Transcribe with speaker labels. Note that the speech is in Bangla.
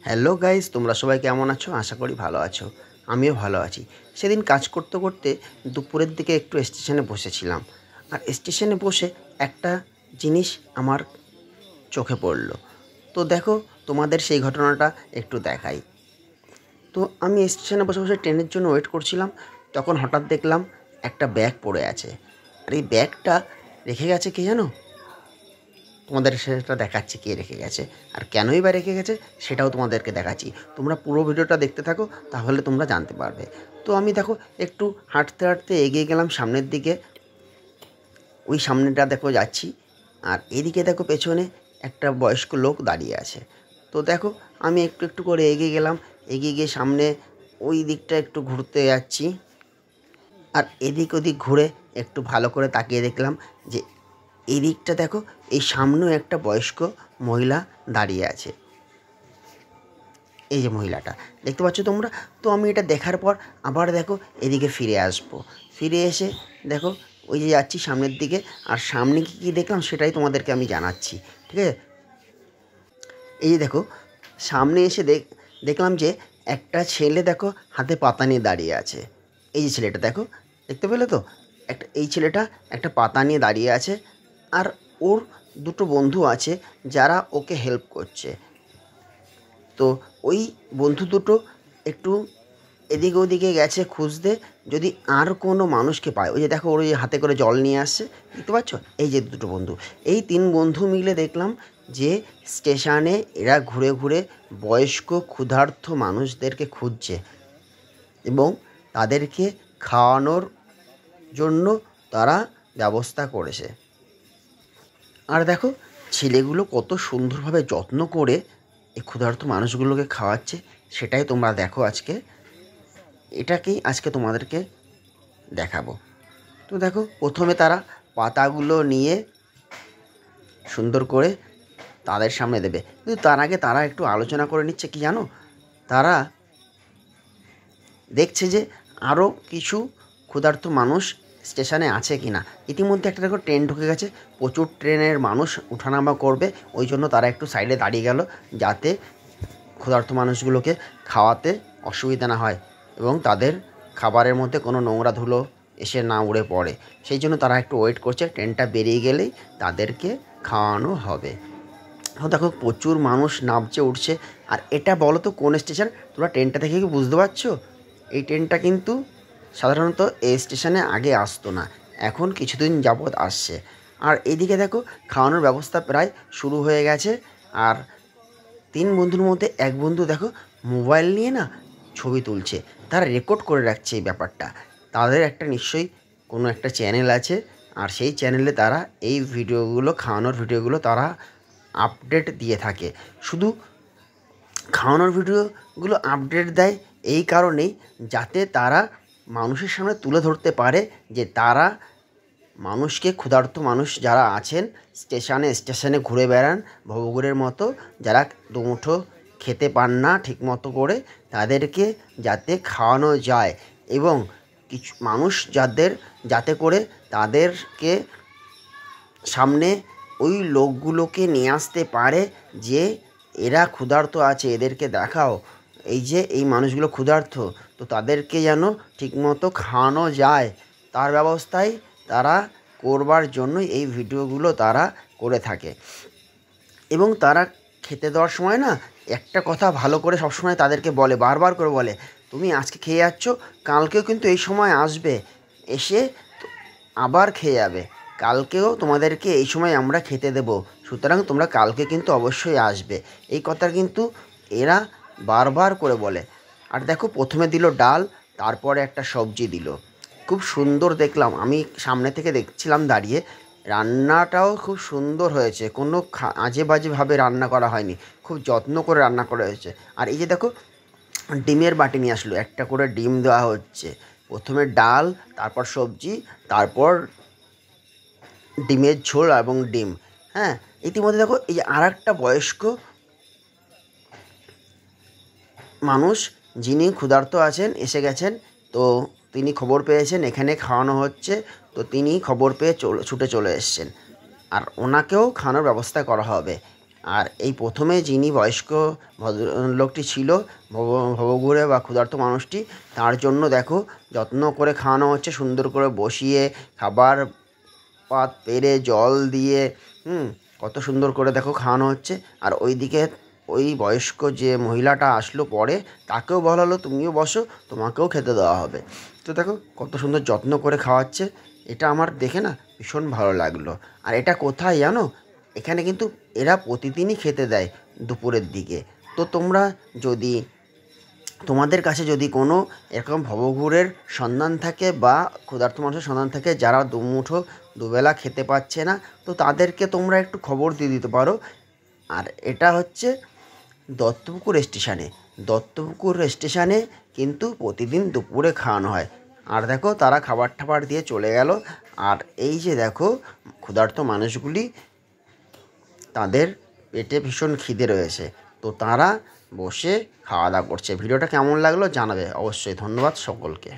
Speaker 1: হ্যালো গাইস, তোমরা সবাই কেমন আছো? আশা করি ভালো আছো। আমিও ভালো আছি। সেদিন কাজ করতে করতে দুপুরের দিকে একটু স্টেশনে বসেছিলাম। আর স্টেশনে বসে একটা জিনিস আমার চোখে পড়ল। তো দেখো, তোমাদের সেই ঘটনাটা একটু দেখাই। তো আমি স্টেশনে বসে বসে ট্রেনের জন্য ওয়েট করছিলাম। তখন হঠাৎ দেখলাম একটা ব্যাগ পড়ে আছে। আর এই ব্যাগটা রেখে গেছে কে জানো? তোমাদের সেটা দেখাচ্ছি কে রেখে গেছে আর কেনই বা রেখে গেছে, সেটাও তোমাদেরকে দেখাচ্ছি। তোমরা পুরো ভিডিওটা দেখতে থাকো, তাহলে তোমরা জানতে পারবে। তো আমি দেখো একটু হাঁটতে হাঁটতে এগিয়ে গেলাম সামনের দিকে। ওই সামনেটা দেখো যাচ্ছি। আর এদিকে দেখো পেছনে একটা বয়স্ক লোক দাঁড়িয়ে আছে। তো দেখো আমি একটু একটু করে এগিয়ে গেলাম। এগিয়ে গিয়ে সামনে ওই দিকটা একটু ঘুরতে যাচ্ছি। আর এদিক ওদিক ঘুরে একটু ভালো করে তাকিয়ে দেখলাম যে এই দিকটা দেখো, এই সামনেও একটা বয়স্ক মহিলা দাঁড়িয়ে আছে। এই যে মহিলাটা দেখতে পাচ্ছ তোমরা। তো আমি এটা দেখার পর আবার দেখো এদিকে ফিরে আসবো। ফিরে এসে দেখো ওই যে যাচ্ছি সামনের দিকে। আর সামনে কী কী দেখলাম সেটাই তোমাদেরকে আমি জানাচ্ছি, ঠিক আছে? এই যে দেখো, সামনে এসে দেখলাম যে একটা ছেলে দেখো হাতে পাতা নিয়ে দাঁড়িয়ে আছে। এই যে ছেলেটা দেখো, দেখতে পেলে তো? এই ছেলেটা একটা পাতা নিয়ে দাঁড়িয়ে আছে। আর ওর দুটো বন্ধু আছে যারা ওকে হেল্প করছে। তো ওই বন্ধু দুটো একটু এদিকে ওদিকে গেছে খুঁজতে, যদি আর কোনো মানুষকে পায়। ওই যে দেখো ওর ওই হাতে করে জল নিয়ে আসছে, দেখতে পাচ্ছ? এই যে দুটো বন্ধু, এই তিন বন্ধু মিলে দেখলাম যে স্টেশনে এরা ঘুরে ঘুরে বয়স্ক ক্ষুধার্ত মানুষদেরকে খুঁজছে এবং তাদেরকে খাওয়ানোর জন্য তারা ব্যবস্থা করেছে। আর দেখো ছেলেগুলো কত সুন্দরভাবে যত্ন করে এই ক্ষুধার্ত মানুষগুলোকে খাওয়াচ্ছে, সেটাই তোমরা দেখো আজকে। এটাকেই আজকে তোমাদেরকে দেখাবো। তো দেখো প্রথমে তারা পাতাগুলো নিয়ে সুন্দর করে তাদের সামনে দেবে, কিন্তু তার আগে তারা একটু আলোচনা করে নিচ্ছে কি জানো? তারা দেখছে যে আরও কিছু ক্ষুধার্ত মানুষ স্টেশনে আছে কি না। ইতিমধ্যে একটা দেখো ট্রেন ঢুকে গেছে, প্রচুর ট্রেনের মানুষ ওঠানামা করবে। ওই জন্য তারা একটু সাইডে দাঁড়িয়ে গেল, যাতে ক্ষুধার্ত মানুষগুলোকে খাওয়াতে অসুবিধা না হয় এবং তাদের খাবারের মধ্যে কোনো নোংরা ধুলো এসে না উড়ে পড়ে। সেই জন্য তারা একটু ওয়েট করছে, ট্রেনটা বেরিয়ে গেলেই তাদেরকে খাওয়ানো হবে। দেখো প্রচুর মানুষ নামছে উঠছে। আর এটা বলো তো কোন স্টেশন? তোমরা ট্রেনটা দেখে কি বুঝতে পারছো? এই ট্রেনটা কিন্তু সাধারণত এই স্টেশনে আগে আসতো না, এখন কিছুদিন যাবৎ আসছে। আর এইদিকে দেখো খাওয়ানোর ব্যবস্থা প্রায় শুরু হয়ে গেছে। আর তিন বন্ধুর মধ্যে এক বন্ধু দেখো মোবাইল নিয়ে না ছবি তুলছে, তারা রেকর্ড করে রাখছে এই ব্যাপারটা। তাদের একটা নিশ্চয়ই কোনো একটা চ্যানেল আছে, আর সেই চ্যানেলে তারা এই ভিডিওগুলো, খাওয়ানোর ভিডিওগুলো তারা আপডেট দিয়ে থাকে। শুধু খাওয়ানোর ভিডিওগুলো আপডেট দেয় এই কারণেই, যাতে তারা মানুষের সামনে তুলে ধরতে পারে যে তারা মানুষকে, ক্ষুধার্ত মানুষ যারা আছেন স্টেশনে স্টেশনে ঘুরে বেড়ান ভবঘুরের মতো, যারা দুমুঠো খেতে পান না ঠিকমতো করে, তাদেরকে যাতে খাওয়ানো যায় এবং কিছু মানুষ যাতে করে তাদেরকে সামনে ওই লোকগুলোকে নিয়ে আসতে পারে যে এরা ক্ষুধার্ত আছে, এদেরকে দেখাও এই যে এই মানুষগুলো ক্ষুধার্ত, তো তাদেরকে যেন ঠিকমতো খাওয়ানো যায়, তার ব্যবস্থাই তারা করবার জন্যই এই ভিডিওগুলো তারা করে থাকে। এবং তারা খেতে দেওয়ার সময় না একটা কথা ভালো করে সবসময় তাদেরকে বলে, বারবার করে বলে, তুমি আজকে খেয়ে যাচ্ছ, কালকেও কিন্তু এই সময় আসবে, এসে আবার খেয়ে যাবে, কালকেও তোমাদেরকে এই সময় আমরা খেতে দেবো, সুতরাং তোমরা কালকে কিন্তু অবশ্যই আসবে। এই কথা কিন্তু এরা বারবার করে বলে। আর দেখো প্রথমে দিল ডাল, তারপরে একটা সবজি দিল, খুব সুন্দর দেখলাম। আমি সামনে থেকে দেখছিলাম দাঁড়িয়ে, রান্নাটাও খুব সুন্দর হয়েছে, কোনো আজে বাজেভাবে রান্না করা হয়নি, খুব যত্ন করে রান্না করা হয়েছে। আর এই যে দেখো ডিমের বাটি নিয়ে আসলো, একটা করে ডিম দেওয়া হচ্ছে, প্রথমে ডাল, তারপর সবজি, তারপর ডিমের ঝোল এবং ডিম। হ্যাঁ, ইতিমধ্যে দেখো এই যে আর একটা বয়স্ক মানুষ যিনি ক্ষুধার্ত আছেন এসে গেছেন। তো তিনি খবর পেয়েছেন এখানে খাওয়ানো হচ্ছে, তো তিনি খবর পেয়ে ছুটে চলে এসেছেন। আর ওনাকেও খাওয়ানোর ব্যবস্থা করা হবে। আর এই প্রথমে যিনি বয়স্ক ভদ্রলোকটি ছিল, ভবঘুরে বা ক্ষুধার্ত মানুষটি, তার জন্য দেখো যত্ন করে খাওয়ানো হচ্ছে, সুন্দর করে বসিয়ে খাবার পাত পেরে জল দিয়ে কত সুন্দর করে দেখো খাওয়ানো হচ্ছে। আর ওইদিকে ওই বয়স্ক যে মহিলাটা আসলো পরে, তাকেও বলা হলো তুমিও বসো, তোমাকেও খেতে দেওয়া হবে। তো দেখো কত সুন্দর যত্ন করে খাওয়াচ্ছে, এটা আমার দেখে না ভীষণ ভালো লাগলো। আর এটা কোথায় জানো, এখানে কিন্তু এরা প্রতিদিনই খেতে দেয় দুপুরের দিকে। তো তোমরা যদি তোমাদের কাছে যদি কোনো এরকম ভবঘুরের সন্ধান থাকে বা ক্ষুধার্ত মানুষের সন্ধান থাকে যারা দুমুঠো দুবেলা খেতে পাচ্ছে না, তো তাদেরকে তোমরা একটু খবর দিয়ে দিতে পারো। আর এটা হচ্ছে দত্তপুকুর স্টেশনে। দত্তপুকুর স্টেশনে কিন্তু প্রতিদিন দুপুরে খাওয়ানো হয়। আর দেখো তারা খাবার টাবার দিয়ে চলে গেল। আর এই যে দেখো ক্ষুধার্ত মানুষগুলি, তাদের পেটে ভীষণ খিদে রয়েছে, তো তারা বসে খাওয়া দাওয়া করছে। ভিডিওটা কেমন লাগলো জানাবে অবশ্যই। ধন্যবাদ সকলকে।